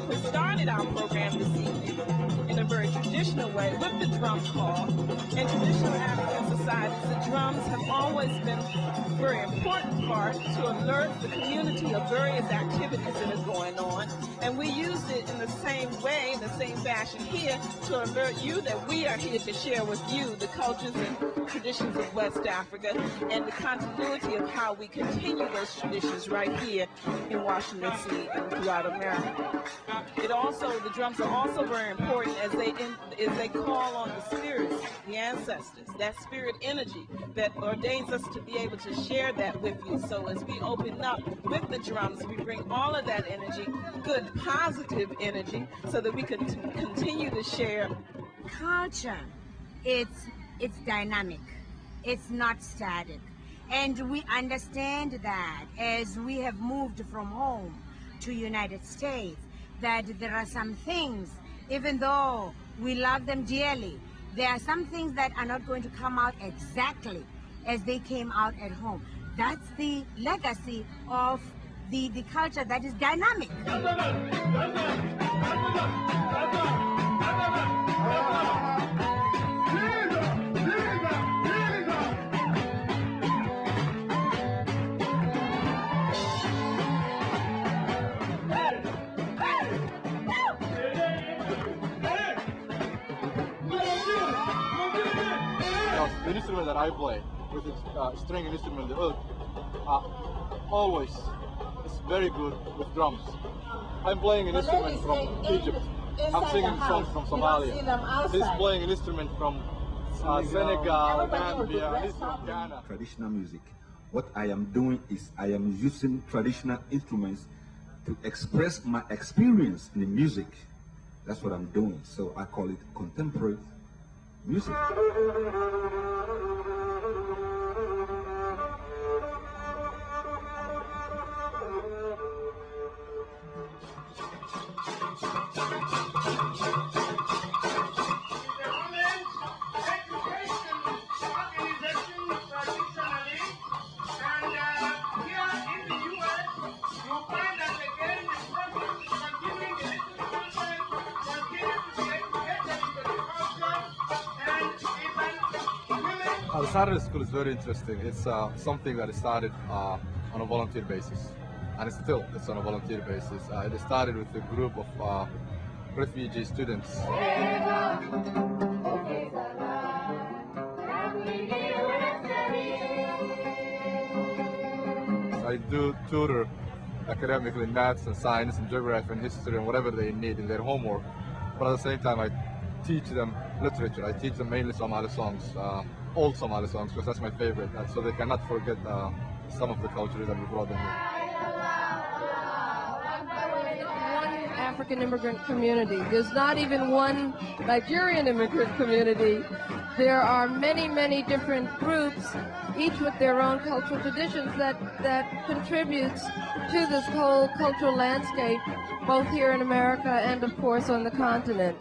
we started our program this evening in a very traditional way with the drum call. In traditional African societies, the drums have always been a very important part to alert the community of various activities that are going on. And we use it in the same way, in the same fashion here, to alert you that we are here to share with you the cultures and traditions of West Africa and the continuity of how we continue those traditions right here in Washington, D.C. and throughout America. The drums are also very important as they call on the spirits, the ancestors, that spirit energy that ordains us to be able to share that with you. So as we open up with the drums, we bring all of that energy, good, positive energy, so that we can continue to share. Culture, it's dynamic. It's not static. And we understand that as we have moved from home to United States, that there are some things, even though we love them dearly, there are some things that are not going to come out exactly as they came out at home. That's the legacy of the culture that is dynamic. The instrument that I play, with its string instrument, the oud, always is very good with drums. I'm playing an instrument from Egypt. I'm singing songs from Somalia. He's playing an instrument from Senegal, Gambia, and he's from Ghana. Traditional music. What I am doing is I am using traditional instruments to express my experience in the music. That's what I'm doing. So I call it contemporary music. The Saturday school is very interesting. It's something that started on a volunteer basis, and it's on a volunteer basis. It started with a group of refugee students. I do tutor academically in maths and science and geography and history and whatever they need in their homework, but at the same time I teach them literature. I teach them mainly Somali songs, old Somali songs, because that's my favorite, and so they cannot forget some of the cultures that we brought them here. One African immigrant community. There's not even one Nigerian immigrant community. There are many, many different groups, each with their own cultural traditions that contributes to this whole cultural landscape, both here in America and, of course, on the continent.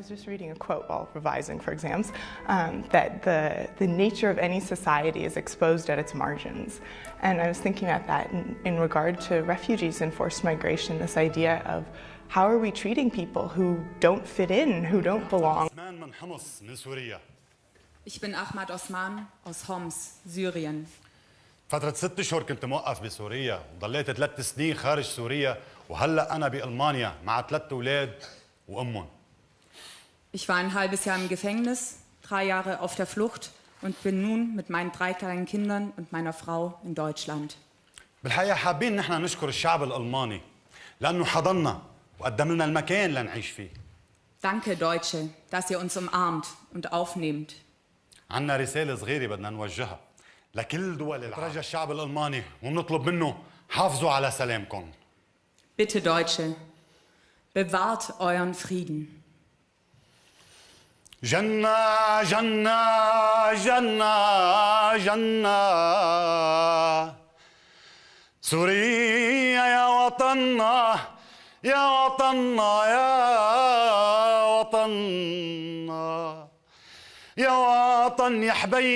was just reading a quote while revising for exams, that the nature of any society is exposed at its margins. And I was thinking about that in regard to refugees and forced migration, this idea of how are we treating people who don't fit in, who don't belong. Ich bin Ahmad Osman aus Homs, Syrien. فترة 6 أشهر كنت موقف بسوريا وضليت 3 سنين خارج سوريا وهلا أنا بألمانيا مع 3 أولاد وأمهم. Ich war ein halbes Jahr im Gefängnis, 3 Jahre auf der Flucht und bin nun mit meinen 3 kleinen Kindern und meiner Frau in Deutschland. بالحقيقة حابين نحن نشكر الشعب الألماني لأنه حضننا وقدم لنا المكان لنعيش فيه. Danke Deutsche, dass ihr uns umarmt und aufnehmt. عنا رسالة صغيرة بدنا نوجهها لكل دول العالم. نترجى الشعب الألماني وبنطلب منه حافظوا على سلامكم. Bitte Deutsche, bewahrt euren Frieden. جنة جنة جنة جنة سوريا يا وطننا يا وطننا يا وطننا يا وطن يا حبيب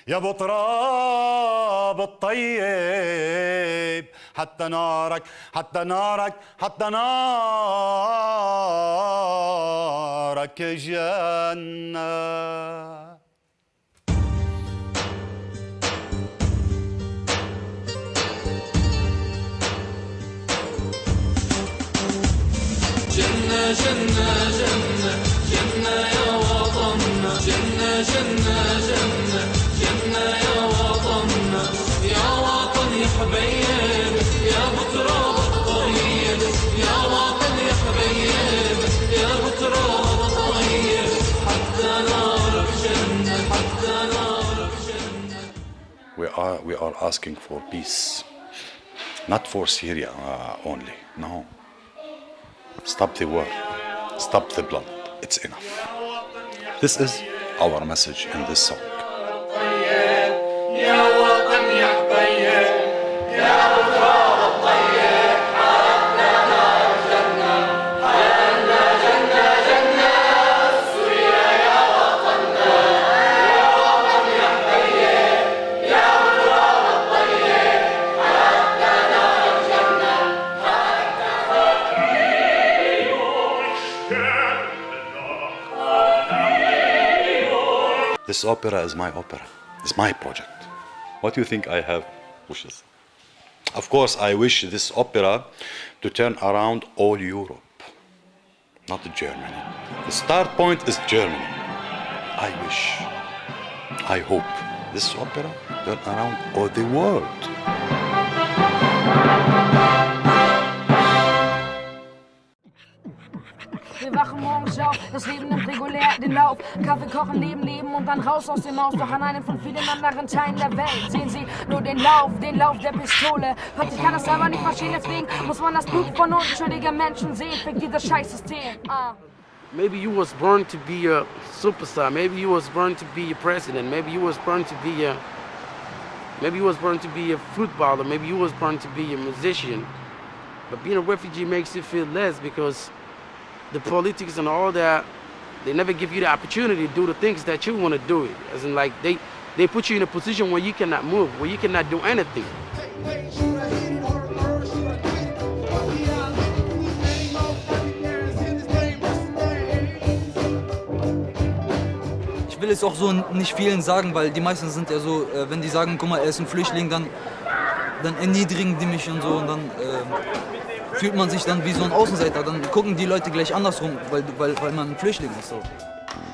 يا ابو تراب الطيب حتى نارك حتى نارك حتى نارك جنة. جنة جنة جنة جنة يا وطننا جنة جنة جنة جنة يا وطننا يا وطن يا حبيب يا بتراب الطيب يا وطن يا حبيب يا بتراب الطيب حتى نارك جنة حتى نارك جنة. We are asking for peace, not for Syria only. No. Stop the war. Stop the blood. It's enough. This is our message in this song. This opera is my opera. It's my project. What do you think I have wishes? Of course, I wish this opera to turn around all Europe, not Germany. The start point is Germany. I wish, I hope this opera turn around all the world. Wir wachen morgens auf, das Leben nimmt regulär den Lauf. Kaffee kochen, leben und dann raus aus dem Haus. Doch an einem von vielen anderen Teilen der Welt sehen sie nur den Lauf der Pistole. Hört, ich kann das selber nicht verstehen, deswegen muss man das Blut von unschuldigen Menschen sehen. Wegen dieses Scheißsystem. Maybe you was born to be a superstar. Maybe you was born to be a president. Maybe you was born to be a footballer. Maybe you was born to be a musician. But being a refugee makes you feel less because the politics and all that, they never give you the opportunity to do the things that you want to do. As in, like, they put you in a position where you cannot move, where you cannot do anything. Ich will es auch so nicht vielen sagen, weil die meisten sind ja so, wenn die sagen, guck mal, er ist ein Flüchtling, dann erniedrigen die mich und so und dann fühlt man sich dann wie so ein Außenseiter. Dann gucken die Leute gleich andersrum, weil man ein Flüchtling ist. So.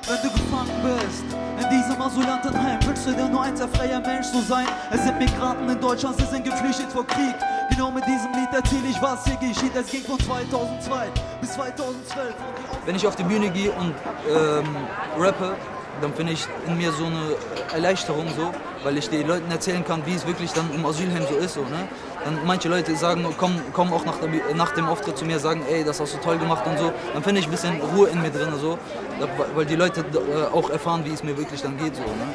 Wenn du gefangen bist in diesem Asylantenheim, wünschst du dir nur ein sehr freier Mensch zu sein. Es sind Migranten in Deutschland, sie sind geflüchtet vor Krieg. Genau mit diesem Lied erzähle ich, was hier geschieht. Es ging von 2002 bis 2012. Wenn ich auf die Bühne gehe und rappe, dann finde ich in mir so eine Erleichterung, so, weil ich den Leuten erzählen kann, wie es wirklich dann im Asylheim so ist. So, ne? Dann manche Leute sagen, kommen auch nach dem Auftritt zu mir, sagen, ey, das hast du toll gemacht und so. Dann finde ich ein bisschen Ruhe in mir drin, so, weil die Leute auch erfahren, wie es mir wirklich dann geht. So, ne?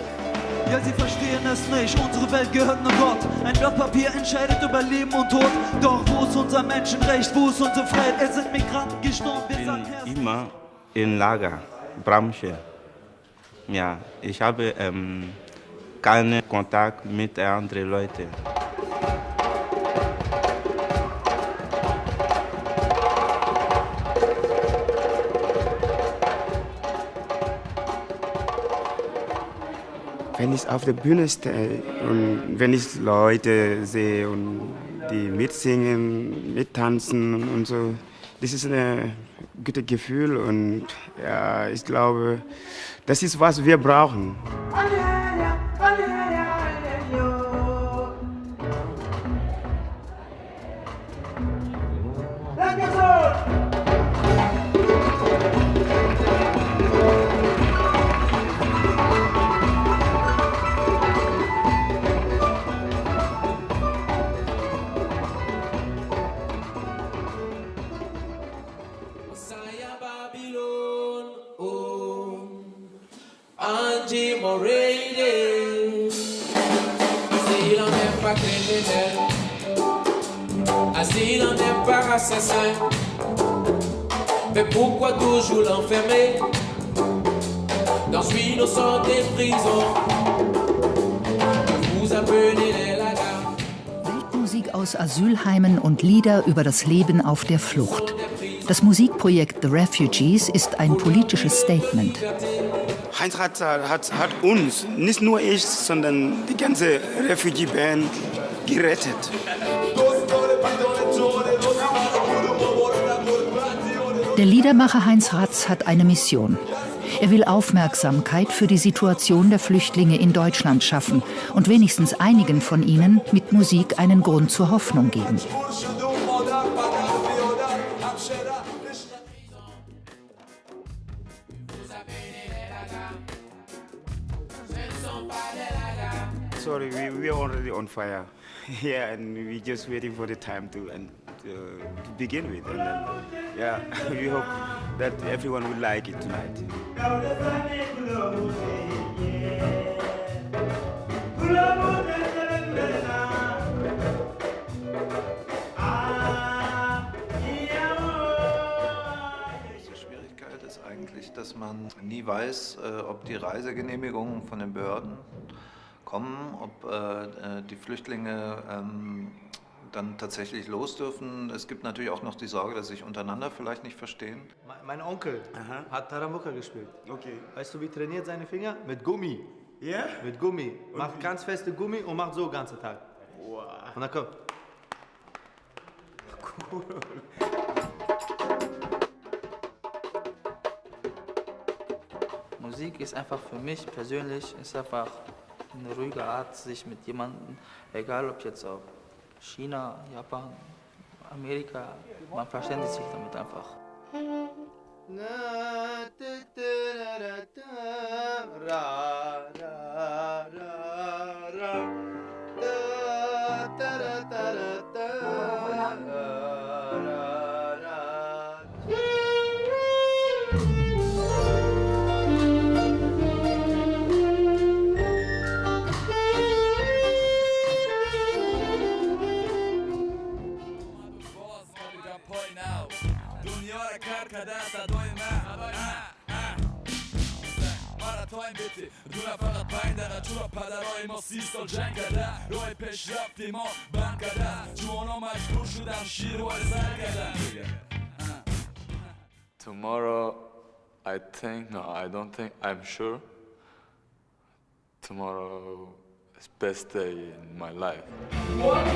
Ja, sie verstehen es nicht, unsere Welt gehört nur Gott. Ein Blatt Papier entscheidet über Leben und Tod. Doch wo ist unser Menschenrecht, wo ist unsere Freiheit? Es sind Migranten gestorben, wir sagen Herr. Immer in Lager, Bramsche. Ja, ich habe keinen Kontakt mit anderen Leuten. Wenn ich auf der Bühne stehe und wenn ich Leute sehe und die mitsingen, mittanzen und so, das ist ein gutes Gefühl und ja, ich glaube, das ist, was wir brauchen. Asile n'est pas assassin, mais pourquoi toujours l'enfermer dans une innocente prison que vous appelez les lagars. Weltmusik aus Asylheimen und Lieder über das Leben auf der Flucht. Das Musikprojekt The Refugees ist ein politisches Statement. Heinz hat uns, nicht nur ich, sondern die ganze Refugee-Band gerettet. Der Liedermacher Heinz Ratz hat eine Mission. Er will Aufmerksamkeit für die Situation der Flüchtlinge in Deutschland schaffen und wenigstens einigen von ihnen mit Musik einen Grund zur Hoffnung geben. Sorry, we are already on fire. Yeah, and we're just waiting for the time to begin with. And then, yeah, we hope that everyone will like it tonight. Die Schwierigkeit ist eigentlich, dass man nie weiß, ob die Reisegenehmigungen von den Behörden kommen, ob die Flüchtlinge dann tatsächlich los dürfen. Es gibt natürlich auch noch die Sorge, dass sie sich untereinander vielleicht nicht verstehen. Mein Onkel hat Taramuka gespielt. Okay. Weißt du, wie trainiert seine Finger? Mit Gummi. Ja? Yeah? Mit Gummi. Macht ganz feste Gummi und macht so den ganzen Tag. Wow. Und dann kommt. Cool. Musik ist einfach für mich persönlich ist einfach eine ruhige Art, sich mit jemandem, egal ob jetzt auf China, Japan, Amerika, man verständigt sich damit einfach. دونه فقط 5 دقیقه تو را پدرهای ما 30 سال جنگ کرده راه پیشرفت ما بند کرده جوانا مجبور شدن شیر و سر کردن Tomorrow, I think, no, I don't think, I'm sure tomorrow is best day in my life. What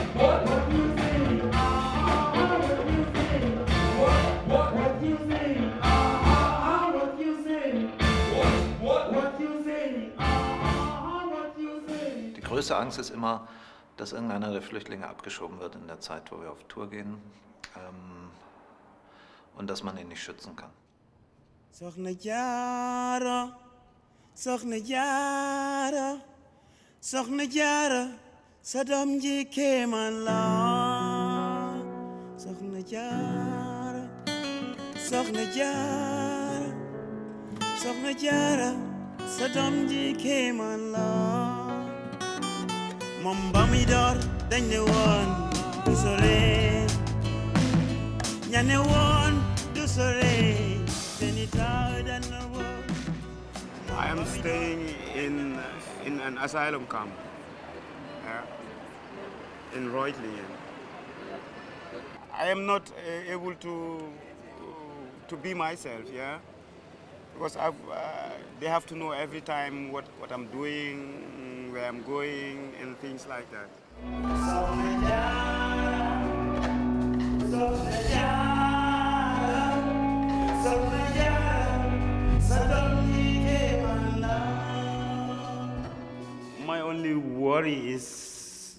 you say? What you say? What you say? What you say? Die größte Angst ist immer, dass irgendeiner der Flüchtlinge abgeschoben wird in der Zeit, wo wir auf Tour gehen und dass man ihn nicht schützen kann. Sadam ji came on moom ba muy door dañ ne woon du sore ña ne woon du sore seeni taw dana woon. I am staying in an asylum camp in Reutlingen. I am not able to be myself, yeah, because they have to know every time what I'm doing, where I'm going, and things like that. My only worry is,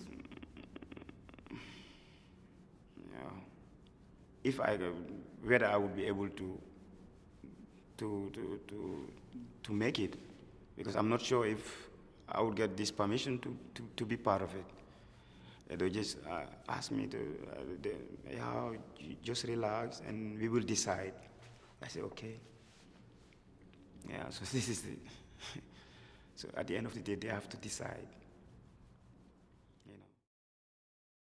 whether I would be able to make it, because I'm not sure if I would get this permission to be part of it. They just ask me to, just relax and we will decide. I say, okay. Yeah, so this is the, so at the end of the day, they have to decide.